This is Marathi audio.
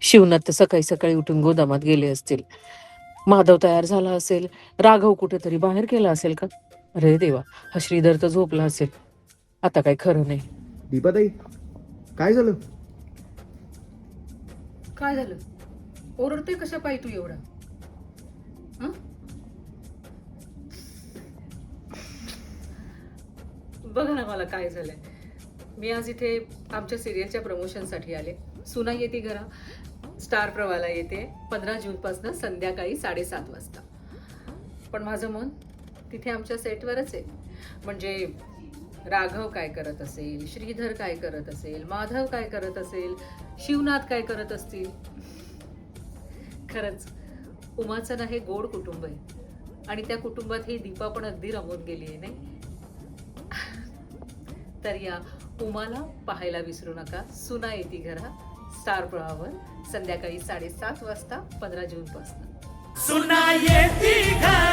शिवनाथ तर सकाळी सकाळी उठून गोदामात गेले असतील. माधव तयार झाला असेल. राघव कुठेतरी बाहेर गेला असेल का? अरे देवा, हा श्रीधर तर झोपला असेल. आता काही खरं नाही. दीपाताई, काय झालं? काय झालं? ओरडते कशा पायी तू एवढा? हं? बघ ना मला काय झालंय. मी आज इथे आमच्या सिरियलच्या प्रमोशनसाठी आले. सुना येते घरा, स्टार प्रवाला येते 15 जूनपासून संध्याकाळी 7:30 वाजता. पण माझं मन तिथे आमच्या सेटवरच आहे. म्हणजे राघव काय करत असेल, श्रीधर काय करत असेल, माधव काय करत असेल, शिवनाथ काय करत असतील. खरंच उमाचं ना हे गोड कुटुंब आहे आणि त्या कुटुंबात ही दीपा पण अगदी रमून गेली आहे नाही. तर या उमाला पाहायला विसरू नका. सुना येती घरा स्टार प्रवाहावर संध्याकाळी 7:30 वाजता 15 जून पासून. सुना येती घरा.